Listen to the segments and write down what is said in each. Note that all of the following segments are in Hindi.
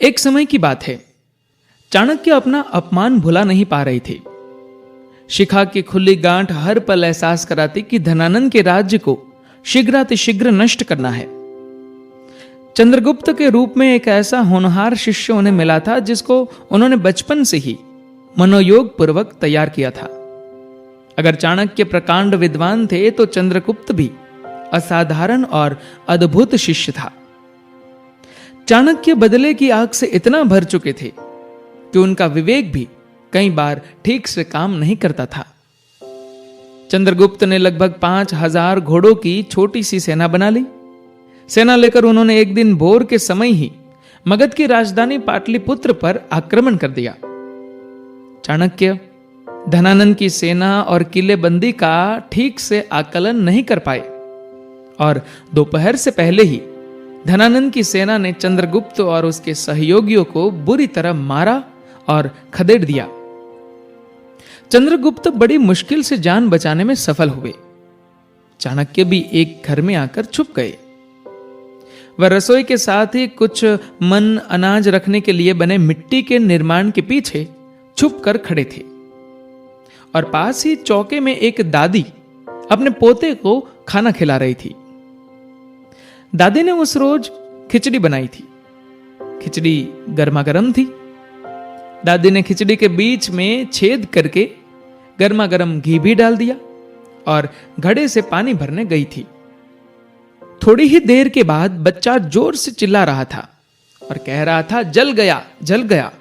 एक समय की बात है, चाणक्य अपना अपमान भुला नहीं पा रही थी। शिखा की खुली गांठ हर पल एहसास कराती कि धनानंद के राज्य को शीघ्रातिशीघ्र नष्ट करना है। चंद्रगुप्त के रूप में एक ऐसा होनहार शिष्य उन्हें मिला था जिसको उन्होंने बचपन से ही मनोयोग पूर्वक तैयार किया था। अगर चाणक्य प्रकांड विद्वान थे तो चंद्रगुप्त भी असाधारण और अद्भुत शिष्य था। चाणक्य बदले की आग से इतना भर चुके थे कि उनका विवेक भी कई बार ठीक से काम नहीं करता था। चंद्रगुप्त ने लगभग 5000 घोड़ों की छोटी सी सेना बना ली। सेना लेकर उन्होंने एक दिन भोर के समय ही मगध की राजधानी पाटलिपुत्र पर आक्रमण कर दिया। चाणक्य धनानंद की सेना और किलेबंदी का ठीक से आकलन नहीं कर पाए और दोपहर से पहले ही धनानंद की सेना ने चंद्रगुप्त और उसके सहयोगियों को बुरी तरह मारा और खदेड़ दिया। चंद्रगुप्त बड़ी मुश्किल से जान बचाने में सफल हुए। चाणक्य भी एक घर में आकर छुप गए। वह रसोई के साथ ही कुछ मन अनाज रखने के लिए बने मिट्टी के निर्माण के पीछे छुप कर खड़े थे और पास ही चौके में एक दादी अपने पोते को खाना खिला रही थी। दादी ने उस रोज खिचड़ी बनाई थी। खिचड़ी गर्मा गर्म थी। दादी ने खिचड़ी के बीच में छेद करके गर्मा गर्म घी भी डाल दिया और घड़े से पानी भरने गई थी। थोड़ी ही देर के बाद बच्चा जोर से चिल्ला रहा था और कह रहा था, जल गया, जल गया।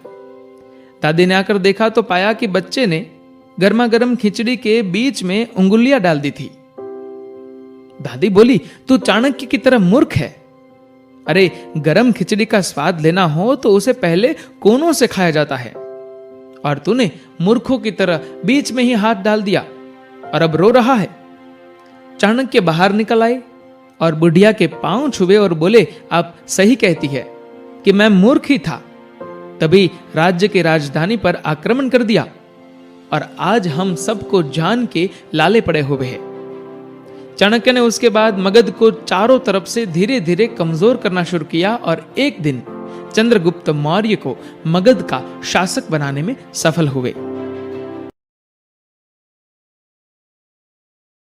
दादी ने आकर देखा तो पाया कि बच्चे ने गर्मा गर्म खिचड़ी के बीच में उंगलियां डाल दी थी। दादी बोली, तू चाणक्य की तरह मूर्ख है। अरे गरम खिचड़ी का स्वाद लेना हो तो उसे पहले कोनों से खाया जाता है और तूने मूर्खों की तरह बीच में ही हाथ डाल दिया और अब रो रहा है। चाणक्य बाहर निकल आए और बुढ़िया के पांव छुए और बोले, आप सही कहती है कि मैं मूर्ख ही था, तभी राज्य की राजधानी पर आक्रमण कर दिया और आज हम सबको जान के लाले पड़े हुए हैं। चाणक्य ने उसके बाद मगध को चारों तरफ से धीरे धीरे कमजोर करना शुरू किया और एक दिन चंद्रगुप्त मौर्य को मगध का शासक बनाने में सफल हुए।